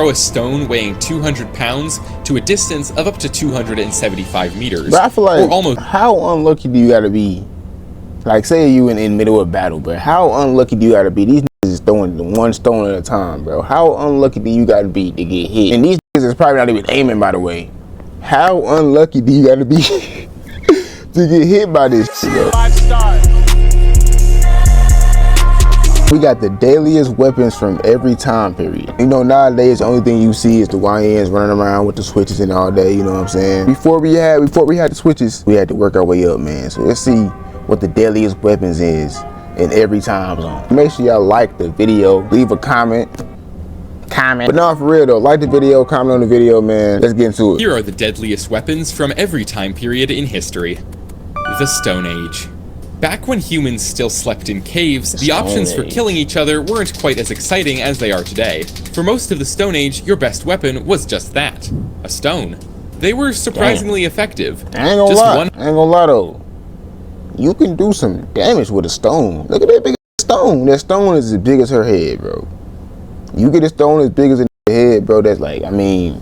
throw a stone weighing 200 pounds to a distance of up to 275 meters. But I feel like, or almost. How unlucky do you gotta be? Like, say you in the middle of battle, but how unlucky do you gotta be? These niggas is throwing one stone at a time, bro. How unlucky do you gotta be to get hit? And these niggas is probably not even aiming, by the way. How unlucky do you gotta be to get hit by this shit, bro? 5-star. We got the deadliest weapons from every time period. You know, nowadays the only thing you see is the YNs running around with the switches and all day, you know what I'm saying? Before we had the switches, we had to work our way up, man. So let's see what the deadliest weapons is in every time zone. Make sure y'all like the video, leave a comment. But no, for real though, like the video, comment on the video, man. Let's get into it. Here are the deadliest weapons from every time period in history. The Stone Age. Back when humans still slept in caves, the options for killing each other weren't quite as exciting as they are today. For most of the Stone Age, your best weapon was just that, a stone. They were surprisingly effective. I ain't gonna lie though. You can do some damage with a stone. Look at that big stone. That stone is as big as her head, bro. You get a stone as big as her head, bro, that's like, I mean,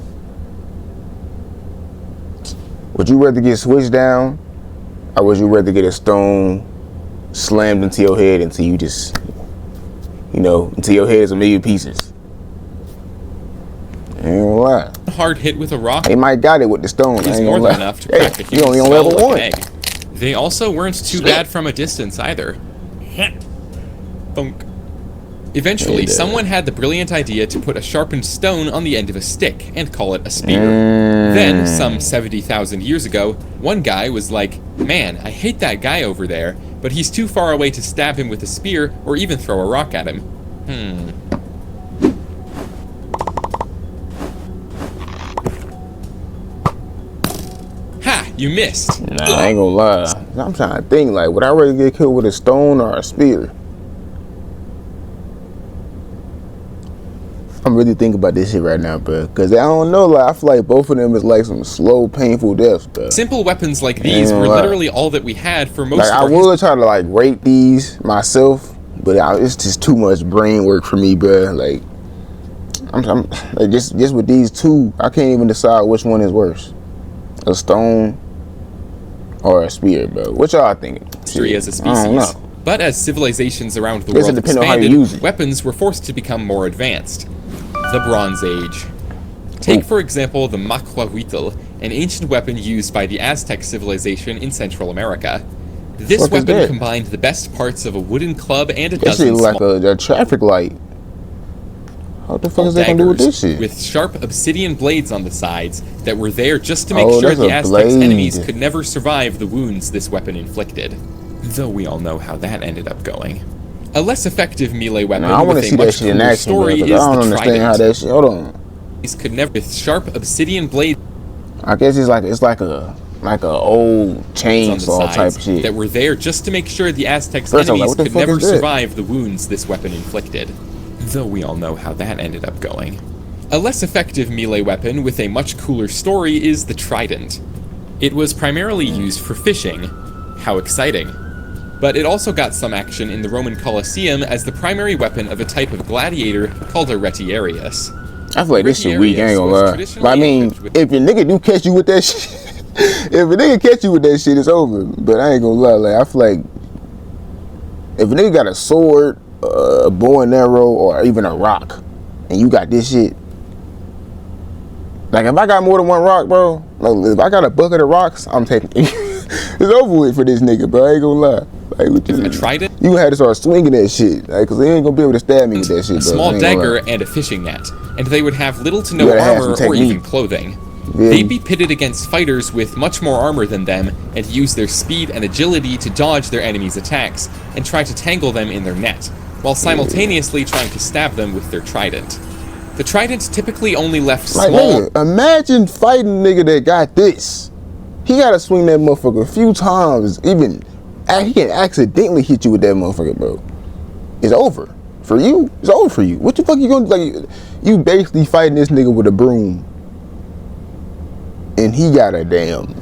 would you rather get switched down? Or would you rather get a stone slammed into your head until you just, you know, until your head is a million pieces? I ain't gonna lie. Hard hit with a rock. They might got it with the stone. It's more than enough to crack a human skull like an egg. They also weren't too bad from a distance either. Thunk. Eventually, someone had the brilliant idea to put a sharpened stone on the end of a stick and call it a spear. Then, some 70,000 years ago, one guy was like, man, I hate that guy over there, but he's too far away to stab him with a spear or even throw a rock at him. Ha! You missed! Nah, I ain't gonna lie. I'm trying to think, like, would I rather get killed with a stone or a spear? I'm really thinking about this shit right now, bro. Because I don't know, like, I feel like both of them is like some slow, painful deaths, bro. Simple weapons like these were literally all that we had for most of our I would try to, like, rate these myself, but it's just too much brain work for me, bro. Like, I'm like, just with these two, I can't even decide which one is worse. A stone or a spear, bro. What y'all thinking? History as a species. I don't know. But as civilizations around the world expanded, weapons were forced to become more advanced. The Bronze Age. Take, for example, the macuahuitl, an ancient weapon used by the Aztec civilization in Central America. This weapon combined the best parts of a wooden club and a dozen small... like a traffic light. What the fuck is they gonna do with this shit? With sharp obsidian blades on the sides that were there just to make sure the Aztecs' enemies could never survive the wounds this weapon inflicted. Though we all know how that ended up going. A less effective melee weapon with a much cooler story is the trident. How that shit, hold on. These could never with sharp obsidian blades. I guess it's like a old chainsaw type shit that were there just to make sure the Aztecs' enemies could never survive the wounds this weapon inflicted. Though we all know how that ended up going. A less effective melee weapon with a much cooler story is the trident. It was primarily used for fishing. How exciting. But it also got some action in the Roman Colosseum as the primary weapon of a type of gladiator called a retiarius. I feel like this shit weak, I ain't gonna lie. But I mean, if your nigga do catch you with that shit, if a nigga catch you with that shit, it's over. But I ain't gonna lie, like, I feel like if a nigga got a sword, a bow and arrow, or even a rock, and you got this shit, like, if I got more than one rock, bro, like, if I got a bucket of rocks, I'm taking it. It's over with for this nigga, bro. I ain't gonna lie. Like, a trident? You gonna have to start swinging that shit, like, cause they ain't gonna be able to stab me with that shit, a bro. small dagger and a fishing net, and they would have little to no armor or even clothing. Yeah. They'd be pitted against fighters with much more armor than them, and use their speed and agility to dodge their enemies' attacks, and try to tangle them in their net, while simultaneously trying to stab them with their trident. The trident typically only left small... Nigga, imagine fighting a nigga that got this. He gotta swing that motherfucker a few times, even... He can accidentally hit you with that motherfucker, bro. It's over. For you, it's over for you. What the fuck you gonna do? Like, you basically fighting this nigga with a broom. And he got a damn,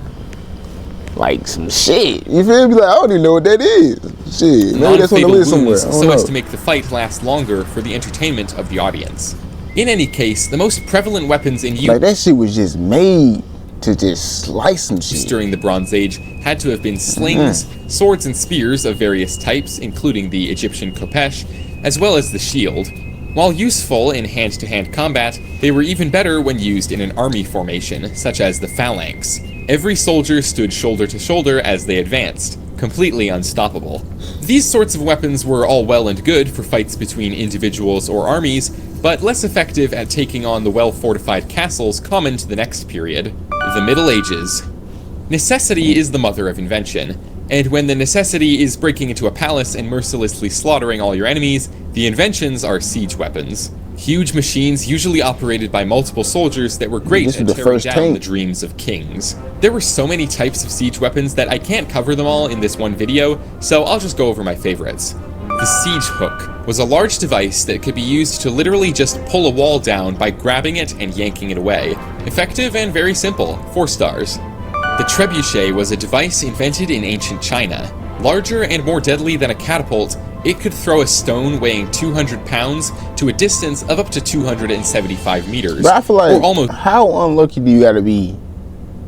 like, some shit. You feel me? Like, I don't even know what that is. Shit, maybe that's on the list somewhere. So as to make the fight last longer for the entertainment of the audience. In any case, the most prevalent weapons in use like that shit was just made to just slice some shit during the Bronze Age had to have been slings, swords and spears of various types, including the Egyptian khopesh, as well as the shield. While useful in hand-to-hand combat, they were even better when used in an army formation, such as the phalanx. Every soldier stood shoulder to shoulder as they advanced, completely unstoppable. These sorts of weapons were all well and good for fights between individuals or armies, but less effective at taking on the well-fortified castles common to the next period, the Middle Ages. Necessity is the mother of invention, and when the necessity is breaking into a palace and mercilessly slaughtering all your enemies, the inventions are siege weapons. Huge machines usually operated by multiple soldiers that were great at tearing down the dreams of kings. There were so many types of siege weapons that I can't cover them all in this one video, so I'll just go over my favorites. The siege hook was a large device that could be used to literally just pull a wall down by grabbing it and yanking it away. Effective and very simple, 4 stars. The trebuchet was a device invented in ancient China. Larger and more deadly than a catapult, it could throw a stone weighing 200 pounds to a distance of up to 275 meters. But I feel like, how unlucky do you gotta be?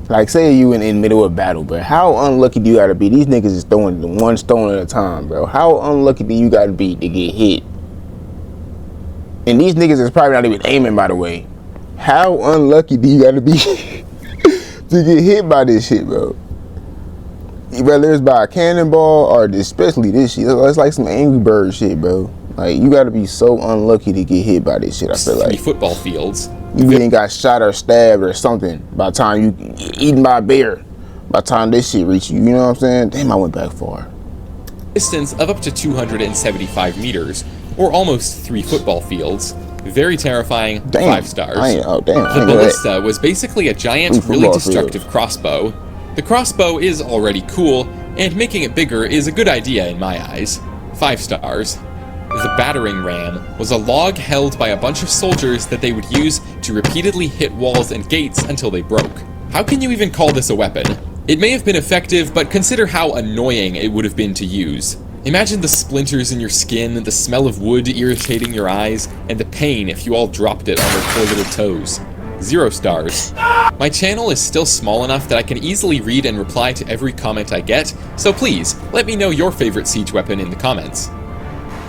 Like, say you in the middle of battle, but how unlucky do you gotta be? These niggas is throwing 1 stone at a time, bro. How unlucky do you gotta be to get hit? And these niggas is probably not even aiming, by the way. How unlucky do you gotta be to get hit by this shit, bro? Whether it's by a cannonball or especially this shit, it's like some Angry Bird shit, bro. Like, you gotta be so unlucky to get hit by this shit, I feel like. Football fields. You ain't got shot or stabbed or something by the time you eaten by a bear. By the time this shit reach you, you know what I'm saying? Damn, I went back far. Distance of up to 275 meters, or almost 3 football fields. Very terrifying, damn. 5 stars. Oh, damn. The ballista was basically a giant, really destructive crossbow. The crossbow is already cool, and making it bigger is a good idea in my eyes. 5 stars. The battering ram was a log held by a bunch of soldiers that they would use to repeatedly hit walls and gates until they broke. How can you even call this a weapon? It may have been effective, but consider how annoying it would have been to use. Imagine the splinters in your skin, the smell of wood irritating your eyes, and the pain if you all dropped it on their poor little toes. 0 stars. My channel is still small enough that I can easily read and reply to every comment I get, so please, let me know your favorite siege weapon in the comments.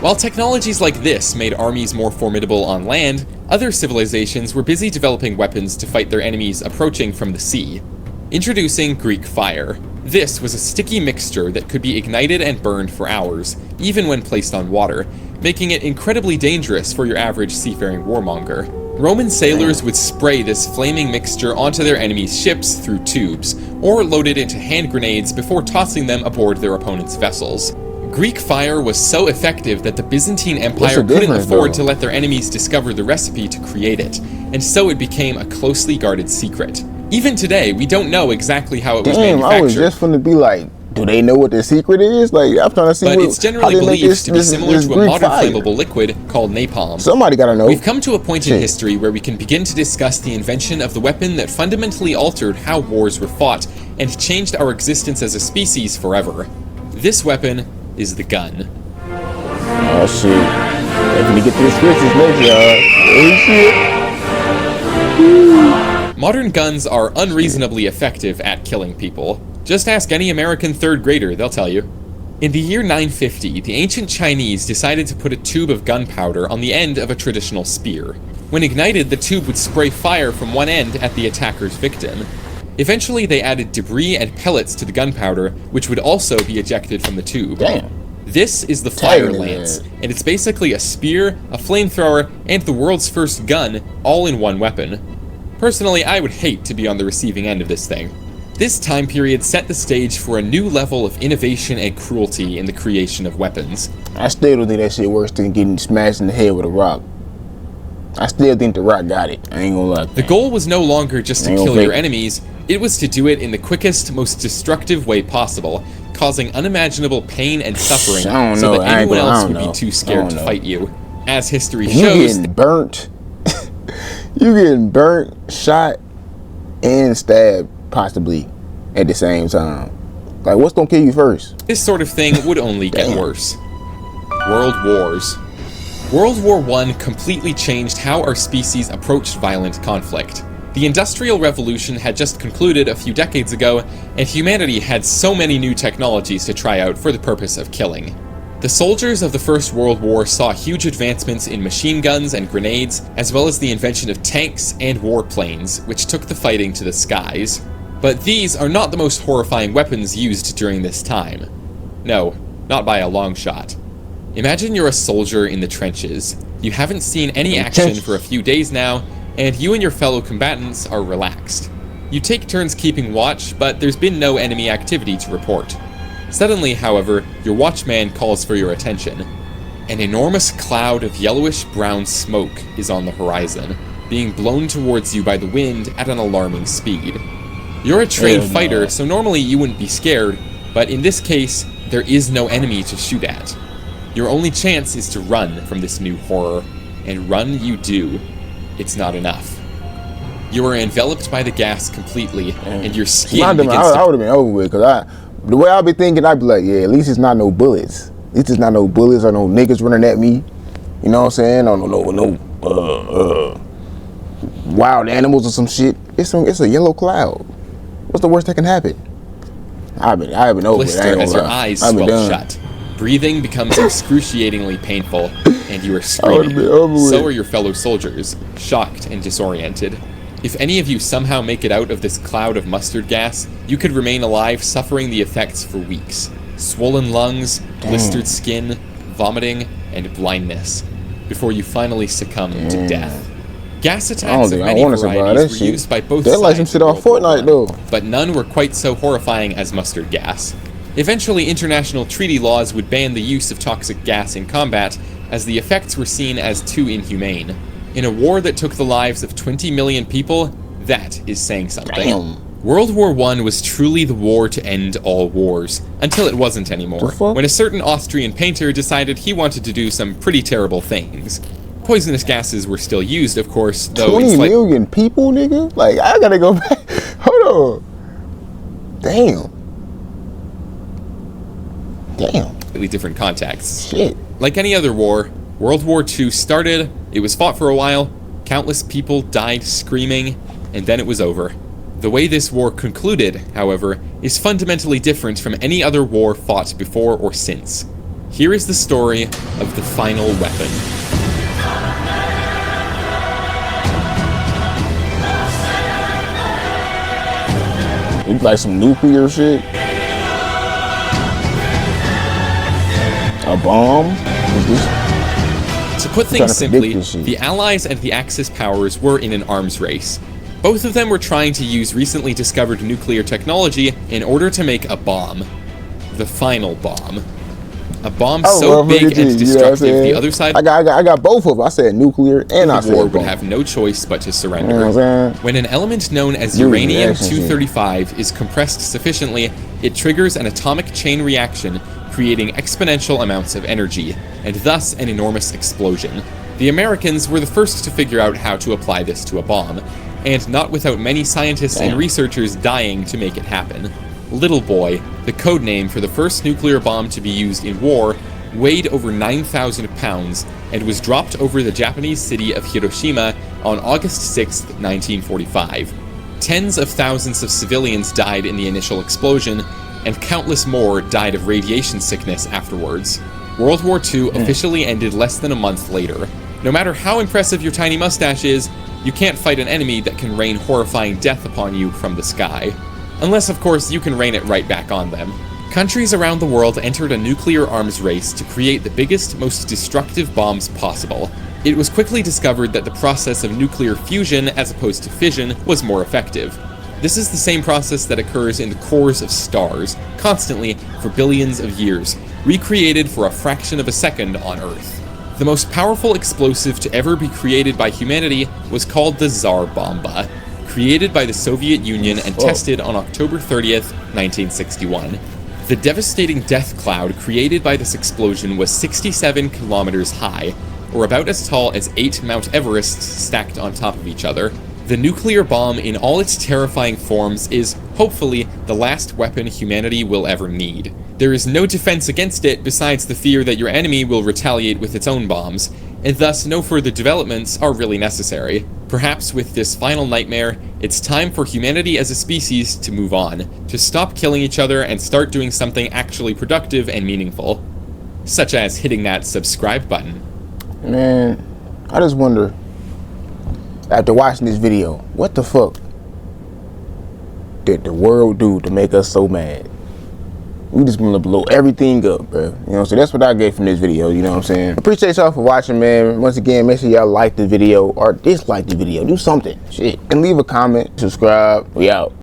While technologies like this made armies more formidable on land, other civilizations were busy developing weapons to fight their enemies approaching from the sea. Introducing Greek fire. This was a sticky mixture that could be ignited and burned for hours, even when placed on water, making it incredibly dangerous for your average seafaring warmonger. Roman sailors would spray this flaming mixture onto their enemies' ships through tubes, or load it into hand grenades before tossing them aboard their opponents' vessels. Greek fire was so effective that the Byzantine Empire couldn't afford to let their enemies discover the recipe to create it, and so it became a closely guarded secret. Even today, we don't know exactly how it was manufactured. I was just gonna be like, do they know what the secret is? Like, I'm trying to see. But it's generally believed to be similar to a modern flammable liquid called napalm. Somebody gotta know. We've come to a point in history where we can begin to discuss the invention of the weapon that fundamentally altered how wars were fought and changed our existence as a species forever. This weapon is the gun. Oh shit. Let me get to the scriptures next, y'all. Modern guns are unreasonably effective at killing people. Just ask any American 3rd grader, they'll tell you. In the year 950, the ancient Chinese decided to put a tube of gunpowder on the end of a traditional spear. When ignited, the tube would spray fire from one end at the attacker's victim. Eventually, they added debris and pellets to the gunpowder, which would also be ejected from the tube. Damn. This is the fire lance, and it's basically a spear, a flamethrower, and the world's first gun, all in one weapon. Personally, I would hate to be on the receiving end of this thing. This time period set the stage for a new level of innovation and cruelty in the creation of weapons. I still don't think that shit worse than getting smashed in the head with a rock. I still think the rock got it. I ain't gonna lie. The goal was no longer just to kill your enemies, it was to do it in the quickest, most destructive way possible, causing unimaginable pain and suffering so that anyone else would be too scared to fight you. As history shows... You getting burnt. You getting burnt, shot, and stabbed, possibly, at the same time. Like, what's gonna kill you first? This sort of thing would only get worse. World Wars. World War I completely changed how our species approached violent conflict. The Industrial Revolution had just concluded a few decades ago, and humanity had so many new technologies to try out for the purpose of killing. The soldiers of the First World War saw huge advancements in machine guns and grenades, as well as the invention of tanks and warplanes, which took the fighting to the skies. But these are not the most horrifying weapons used during this time. No, not by a long shot. Imagine you're a soldier in the trenches. You haven't seen any action for a few days now, and you and your fellow combatants are relaxed. You take turns keeping watch, but there's been no enemy activity to report. Suddenly, however, your watchman calls for your attention. An enormous cloud of yellowish-brown smoke is on the horizon, being blown towards you by the wind at an alarming speed. You're a trained fighter, so normally you wouldn't be scared, but in this case, there is no enemy to shoot at. Your only chance is to run from this new horror, and run you do. It's not enough. You are enveloped by the gas completely, and your skin begins I would have been over with, because the way I'd be thinking, I'd be like, yeah, at least it's not no bullets. At least it's not no bullets or no niggas running at me. You know what I'm saying? Or no wild animals or some shit. It's a yellow cloud. What's the worst that can happen? I've been over it. As your eyes swell shut. Breathing becomes excruciatingly painful, and you are screaming. So are your fellow soldiers, shocked and disoriented. If any of you somehow make it out of this cloud of mustard gas, you could remain alive suffering the effects for weeks. Swollen lungs, blistered skin, vomiting, and blindness, before you finally succumb to death. Gas attacks of many varieties were used by both sides. They like some shit off Fortnite though. But none were quite so horrifying as mustard gas. Eventually, international treaty laws would ban the use of toxic gas in combat, as the effects were seen as too inhumane. In a war that took the lives of 20 million people, that is saying something. Damn. World War I was truly the war to end all wars, until it wasn't anymore, when a certain Austrian painter decided he wanted to do some pretty terrible things. Poisonous gases were still used, of course, though 20 million people, nigga? Like, I gotta go back. Hold on. Damn. Completely different contexts. Shit. Like any other war, World War II started, it was fought for a while, countless people died screaming, and then it was over. The way this war concluded, however, is fundamentally different from any other war fought before or since. Here is the story of the final weapon. It's like some nuclear shit. A bomb? To put things simply, the Allies and the Axis powers were in an arms race. Both of them were trying to use recently discovered nuclear technology in order to make a bomb. The final bomb. A bomb so big and destructive, the other side... I got both of them. I said nuclear and I said war would have no choice but to surrender. When an element known as uranium-235 is compressed sufficiently, it triggers an atomic chain reaction, creating exponential amounts of energy, and thus an enormous explosion. The Americans were the first to figure out how to apply this to a bomb, and not without many scientists and researchers dying to make it happen. Little Boy, the code name for the first nuclear bomb to be used in war, weighed over 9,000 pounds and was dropped over the Japanese city of Hiroshima on August 6, 1945. Tens of thousands of civilians died in the initial explosion, and countless more died of radiation sickness afterwards. World War II officially ended less than a month later. No matter how impressive your tiny mustache is, you can't fight an enemy that can rain horrifying death upon you from the sky. Unless, of course, you can rain it right back on them. Countries around the world entered a nuclear arms race to create the biggest, most destructive bombs possible. It was quickly discovered that the process of nuclear fusion, as opposed to fission, was more effective. This is the same process that occurs in the cores of stars, constantly for billions of years, recreated for a fraction of a second on Earth. The most powerful explosive to ever be created by humanity was called the Tsar Bomba, created by the Soviet Union and tested on October 30th, 1961. The devastating death cloud created by this explosion was 67 kilometers high, or about as tall as 8 Mount Everests stacked on top of each other. The nuclear bomb in all its terrifying forms is, hopefully, the last weapon humanity will ever need. There is no defense against it besides the fear that your enemy will retaliate with its own bombs, and thus no further developments are really necessary. Perhaps with this final nightmare, it's time for humanity as a species to move on, to stop killing each other and start doing something actually productive and meaningful, such as hitting that subscribe button. Man, I just wonder, after watching this video, what the fuck did the world do to make us so mad? We just want to blow everything up, bro. You know, so that's what I get from this video, you know what I'm saying? Appreciate y'all for watching, man. Once again, make sure y'all like the video or dislike the video. Do something, shit. And leave a comment, subscribe. We out.